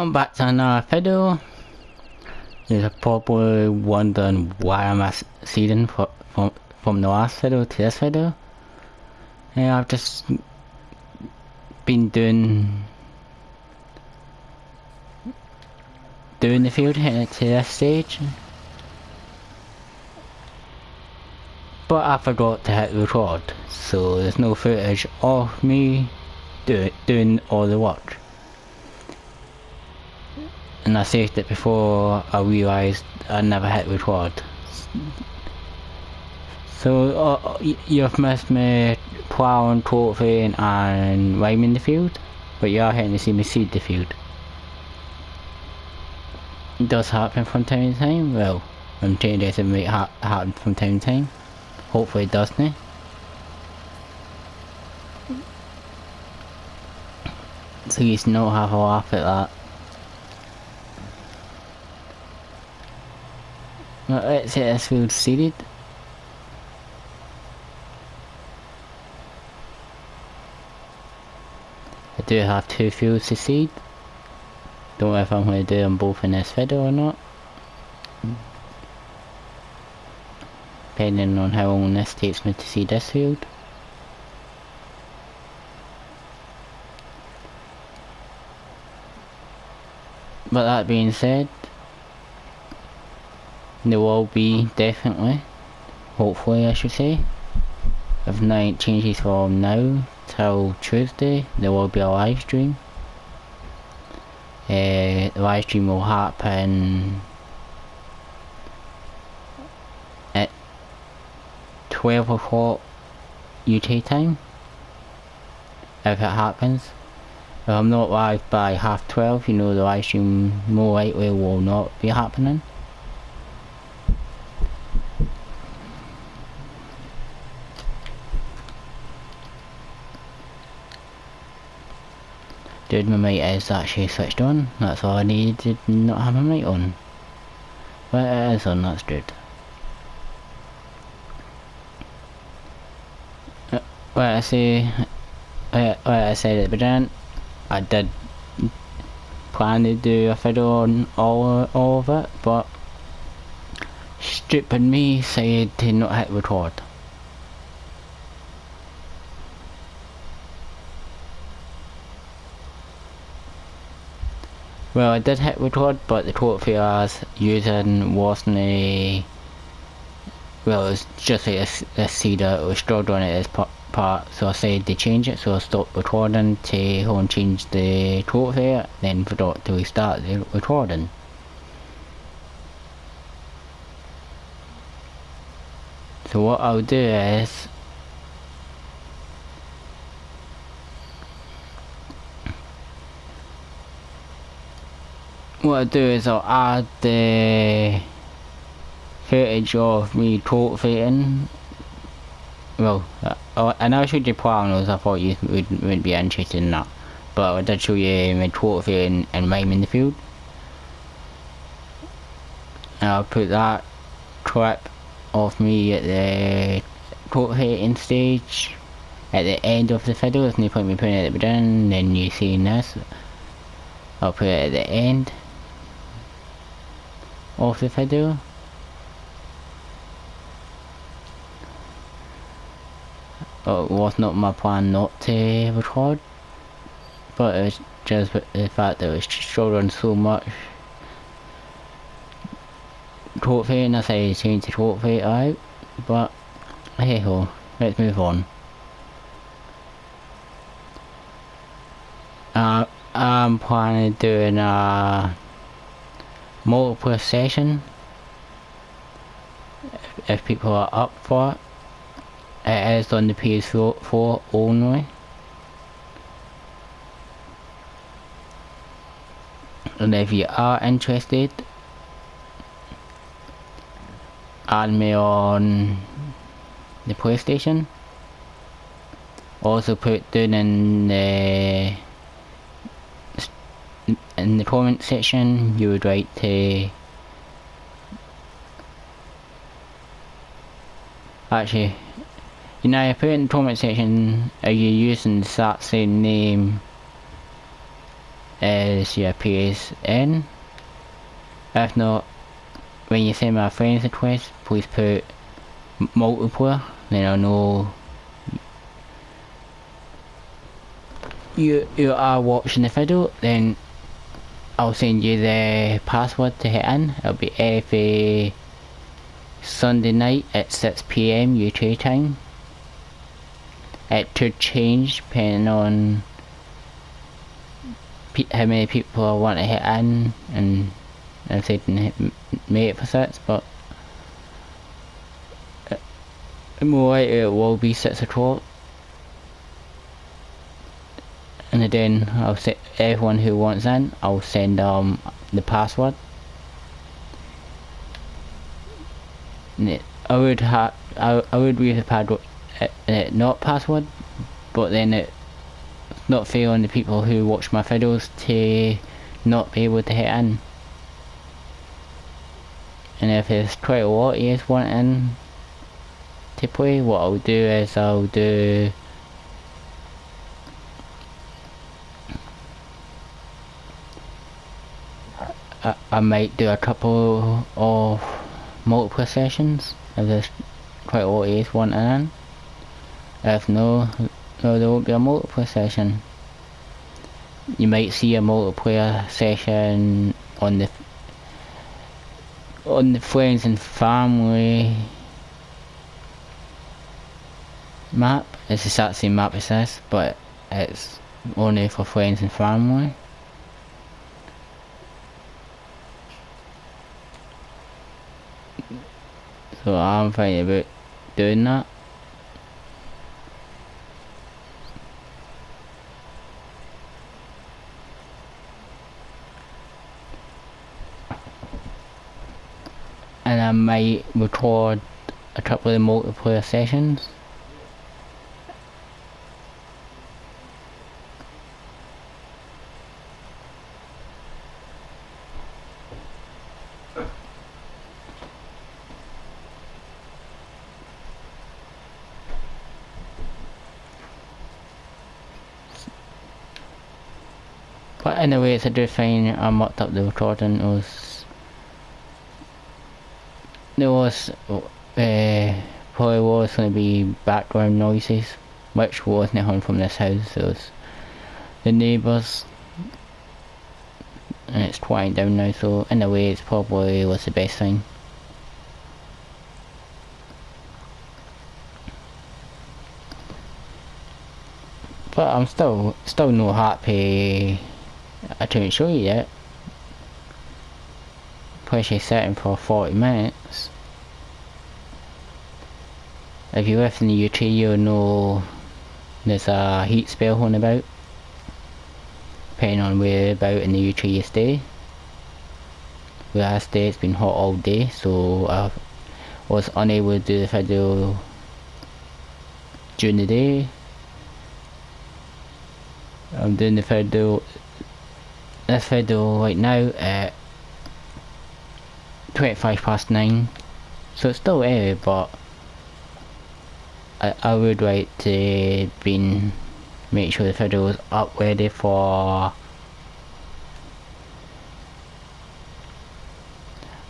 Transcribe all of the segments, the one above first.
Welcome back to another video. You're probably wondering why I'm seeding from the last video to this video. Yeah, I've just been doing the field here to this stage, but I forgot to hit record, so there's no footage of me doing all the work. And I saved it before I realised I never hit record. So you've missed me ploughing, cultivating and rhyming the field, but you are getting to see me seed the field. It does happen from time to time. Well, I'm changing it might happen from time to time. Hopefully it doesn't. So you not have a laugh at that. Well, let's get this field seeded. I do have two fields to seed. Don't know if I'm going to do them both in this video or not, depending on how long this takes me to seed this field. But that being said, there will be definitely, hopefully I should say, if nothing changes from now till Tuesday, there will be a live stream. The live stream will happen at 12 o'clock UK time, if it happens. If I'm not live by 12:30, you know the live stream more likely will not be happening. Dude, my mic is actually switched on. That's all I needed to not have my mic on. But it is on, that's good. Like I said at the beginning, I did plan to do a video on all of it, but stupid me said to not hit record. Well, I did hit record, but the cultivator I was using wasn't a... well, it was just like a seeder. It was stored on it as part, so I said to change it, so I stopped recording to go and change the cultivator, then forgot to restart the recording. So what I'll do is... what I'll do is I'll add the footage of me cultivating. Well, I know I showed you ploughing those, I thought you wouldn't be interested in that. But I did show you me cultivating and rhyming the field. And I'll put that clip of me at the cultivating stage at the end of the video. There's no point me putting it at the beginning, then you seeing this. I'll put it at the end of the video. It was not my plan not to record, but it was just the fact that it was showing so much cultivating. I say change the cultivator out, but hey ho, let's move on. I'm planning on doing a multiple session if people are up for it. It is on the PS4 only, and if you are interested, add me on the PlayStation. Also put down in the comment section you would write to... actually, you know, I put in the comment section, are you using that same name as your PSN. If not, when you send my friends request, please put multiplayer, then I'll know you are watching the video. Then I'll send you the password to hit in. It'll be every Sunday night at 6 PM UK time. It could change depending on how many people want to hit in, and if they can make it for 6, but more likely it will be 6 o'clock. And then I'll say everyone who wants in, I'll send the password. I would use the password, not password, but then it's not fair on the people who watch my videos to not be able to hit in. And if there's quite a lot of you wanting to play, what I'll do is I might do a couple of multiple sessions if there's quite a lot of you wanting in. If no, there won't be a multiple session. You might see a multiplayer session on the friends and family map. It's the exact same map as this, but it's only for friends and family. So I'm thinking about doing that. And I might record a couple of the multiplayer sessions. But anyway, it's a good thing I mucked up the recording. There was probably was going to be background noises, which wasn't coming from this house. It was the neighbours, and it's quieting down now, so in a way it's probably was the best thing. But I'm still not happy. I couldn't show you yet. Pressure setting for 40 minutes. If you live in the UK, you'll know there's a heat spell going about, depending on where about in the UK you stay. Where I stay, it's been hot all day, so I was unable to do the video during the day. I'm doing this video right now at 9:25, so it's still early, but I would like to make sure the video is up ready for.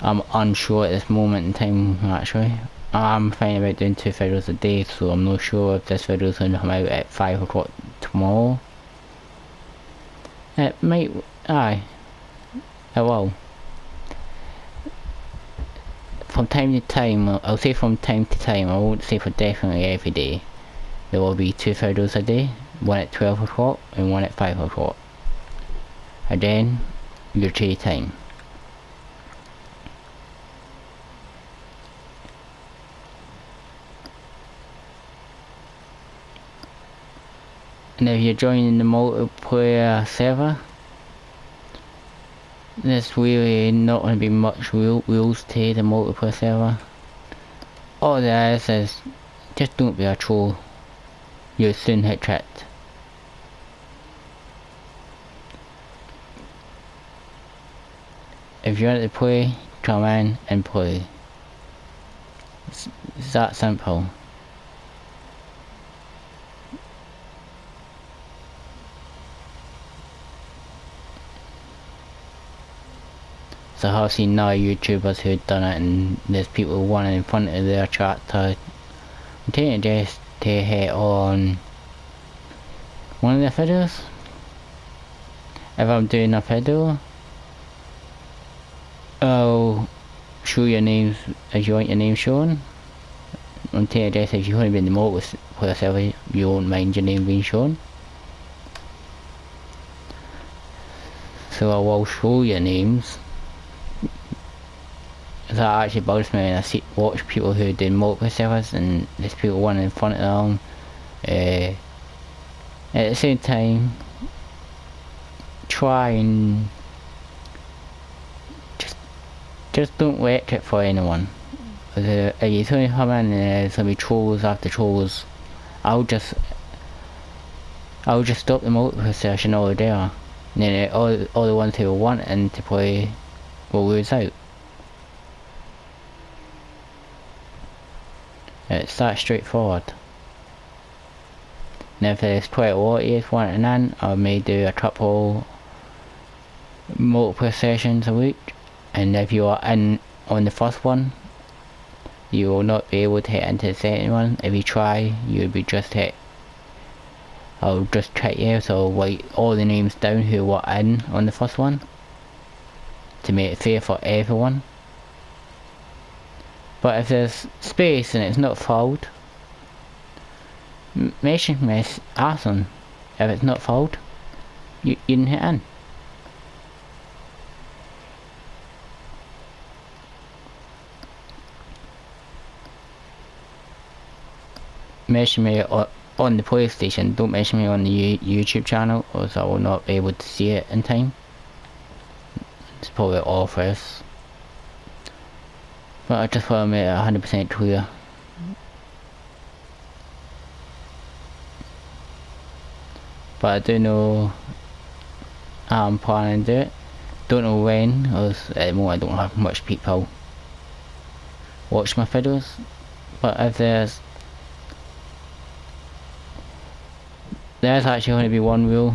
I'm unsure at this moment in time. Actually, I'm thinking about doing 2 videos a day, so I'm not sure if this video is going to come out at 5 o'clock tomorrow. It might, it will. From time to time, I'll say from time to time, I won't say for definitely every day. There will be 2 videos a day, one at 12 o'clock and one at 5 o'clock. Again, your time. And if you're joining the multiplayer server, there's really not going to be much rules to the multiplayer server. All there is just don't be a troll. You'll soon hit tricked. If you want to play, come in and play. It's that simple. So I've seen other YouTubers who've done it, and there's people wanting in front of their chat to take just to hit on one of the videos. If I'm doing a video, I'll show your names if you want your name shown. And take just if you want to be in the motor for yourself, you won't mind your name being shown. So I will show your names. That actually bothers me when I watch people who do multiple servers and there's people one in front of them. At the same time, try and just don't wreck it for anyone. If you only come in and there's gonna be trolls after trolls, I'll just stop the multiple session all there. And then all the ones who are wanting to play will lose out. It's that straightforward. And if there's quite a lot of you wanting in, I may do a couple multiple sessions a week. And if you are in on the first one, you will not be able to hit into the second one. If you try, you'll be just hit. I'll just check you, so I'll write all the names down who were in on the first one to make it fair for everyone. But if there's space and it's not filled, mention me asking. If it's not filled, you can hit in. Mention me on the PlayStation, don't mention me on the YouTube channel, or else I will not be able to see it in time. It's probably all for us. But I just want to make it 100% clear. But I do know I'm planning to do it. Don't know when, because at the moment I don't have much people watch my videos. But if there's actually going to be one rule,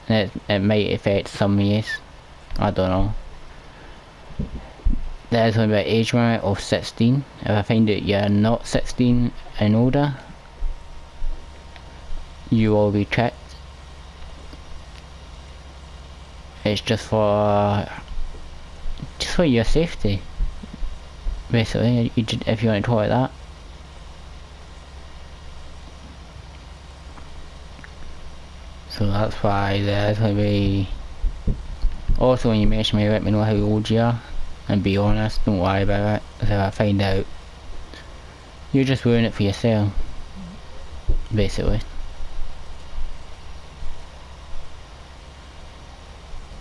and it might affect some years, I don't know. There's going to be an age limit of 16. If I find that you're not 16 and older, you will be checked. It's just for your safety, basically. If you want to call it that. So that's why there's going to be. Also, when you mention me, let me know how old you are. And be honest, don't worry about it. If I find out, you just ruin it for yourself, basically.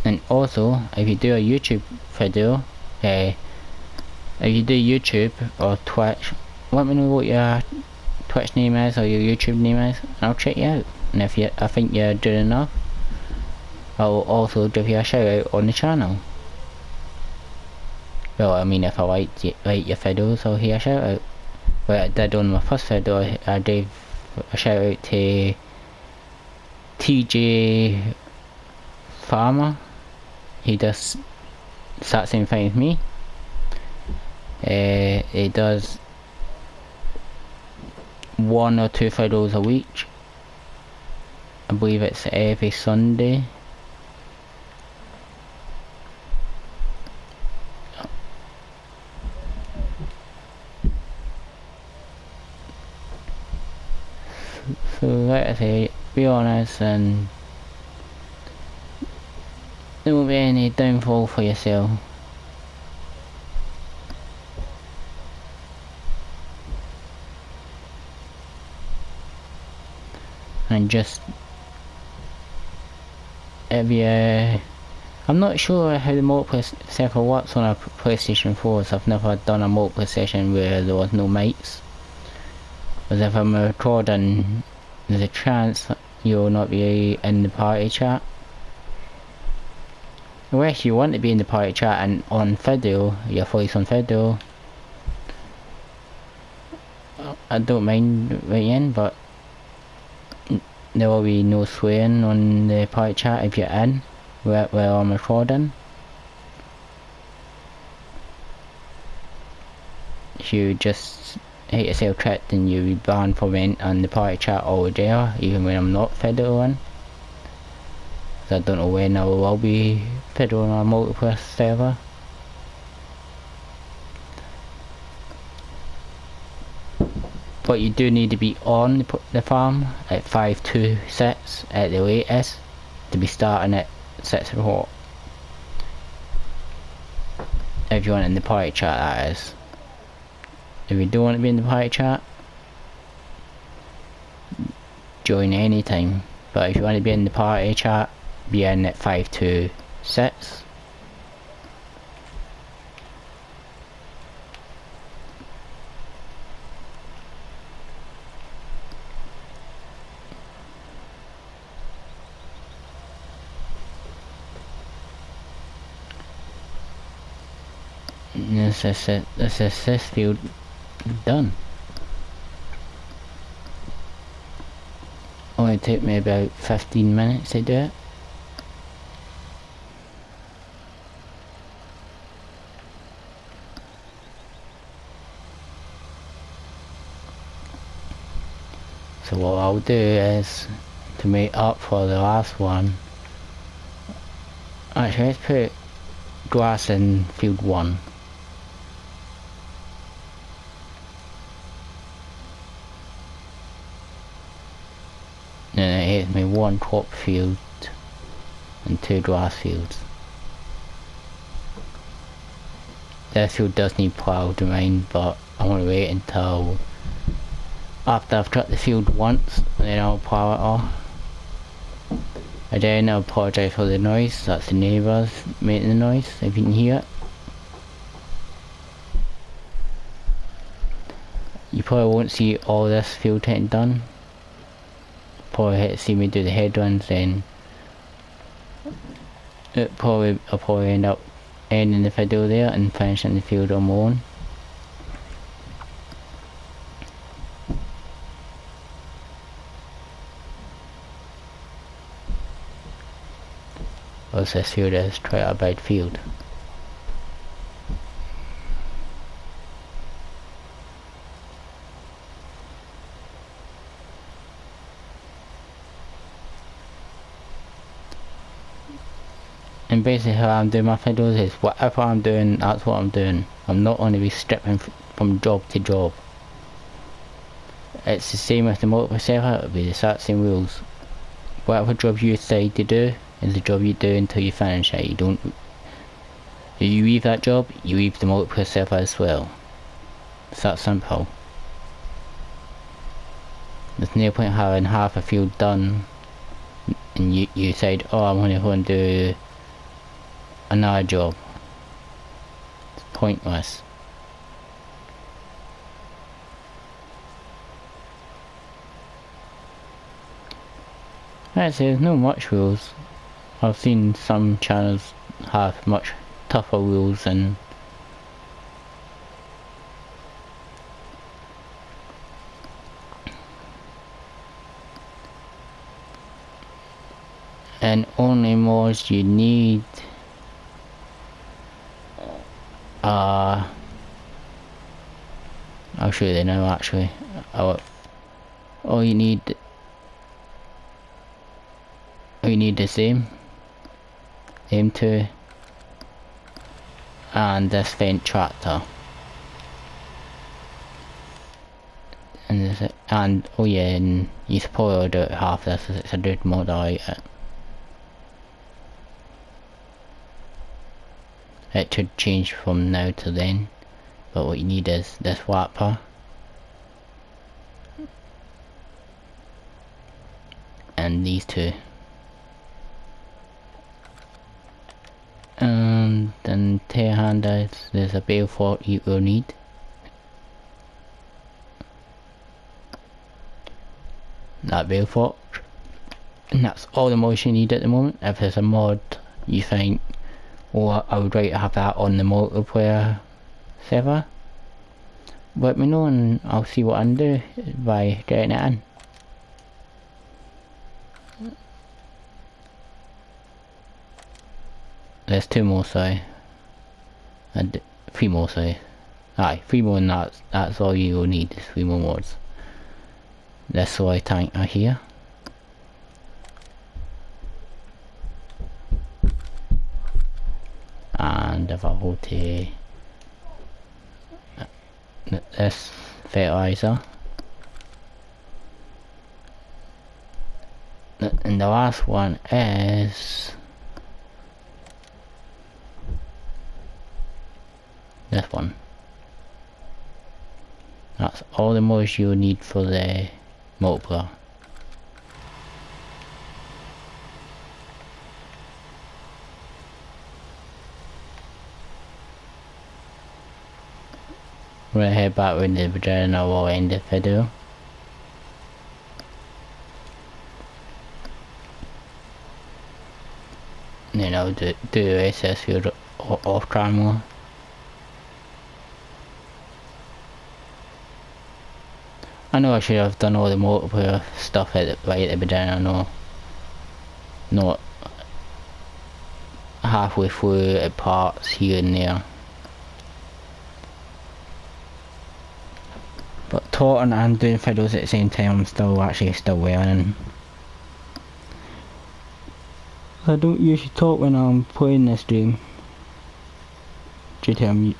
And also, if you do a YouTube video, if you do YouTube or Twitch, let me know what your Twitch name is or your YouTube name is, and I'll check you out. And if I think you're doing enough, I'll also give you a shout out on the channel. Well, I mean, if I like your videos, I'll hear a shout out. Like I did on my first video, I gave a shout out to TJ Farmer. He does that same thing as me. He does 1 or 2 videos a week. I believe it's every Sunday. So like I say, be honest and there won't be any downfall for yourself. And just if you I'm not sure how the multiplayer server works on a PlayStation 4, so I've never done a multiplayer session where there was no mates. Because if I'm recording, there's a chance you'll not be in the party chat. Unless you want to be in the party chat and on video, your voice on video, I don't mind waiting, but there will be no swearing on the party chat if you're in while I'm recording. if you just hit yourself trapped, then you'll be banned from it on the party chat over there, even when I'm not federal on. So I don't know when I will be federal on a multiplayer server. But you do need to be on the farm at 5-2 sets at the latest to be starting at 6 o'clock. If you want in the party chat, that is. If you don't want to be in the party chat, join anytime. But if you want to be in the party chat, be in at 5-2 sets. This is it. This is this field done. Only took me about 15 minutes to do it. So what I'll do is, to make up for the last one, actually let's put grass in field 1. Then it hits me 1 crop field and 2 grass fields. This field does need ploughed to mine, but I want to wait until after I've cut the field once, and then I'll plough it off. Again, I apologise for the noise. That's the neighbours making the noise, if you can hear it. You probably won't see all this field getting done. Probably see me do the head runs, then I'll probably end up ending the video there and finishing the field on my own. Because this field is quite a big field. And basically how I'm doing my videos is whatever I'm doing, that's what I'm doing. I'm not going to be stripping from job to job. It's the same with the multiplayer server, it'll be the exact same rules. Whatever job you decide to do is the job you do until you finish it. If you leave that job, you leave the multiplayer server as well. It's that simple. There's no point having half a field done and you decide, oh, I'm going to go and do another job. It's pointless. Actually, there's no much rules. I've seen some channels have much tougher rules and only mods you need I'll show you now actually. All you need is aim2 and this vent tractor. And this and oh yeah, and you should probably do it half this as it's a good mod, I like it. It should change from now to then, but what you need is this wrapper and these two, and then tail-handers. There's a bale fork you will need. That bale fork, and that's all the mods you need at the moment. If there's a mod you think, or I would like to have that on the multiplayer server, let me know and I'll see what I can do by getting it in. There's 2 more, sorry, and 3 more, sorry. Aye, 3 more, and that's all you will need, is 3 more mods. The soy tank are here. And if I go to this fertilizer, and the last one is this one. That's all the mods you need for the multiplier. We're gonna head back with the video and I will end the video. And then I'll do the SS field off camera. I know I should have done all the multiplayer stuff right at the beginning, I know. Not halfway through at parts here and there. But talking and doing videos at the same time, I'm still learning. I don't usually talk when I'm playing this game. Due to I'm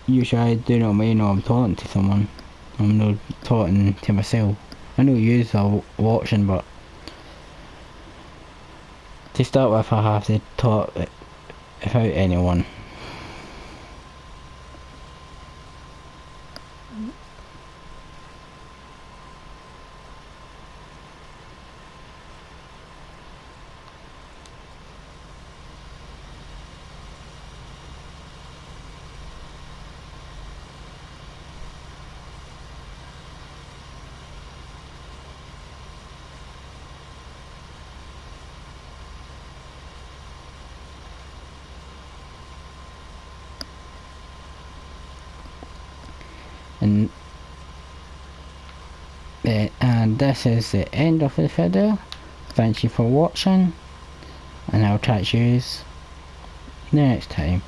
usually I do not mean I'm talking to someone. I'm not talking to myself. I know you are watching, but to start with I have to talk without anyone. And this is the end of the video. Thank you for watching, and I'll catch you the next time.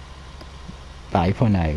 Bye for now.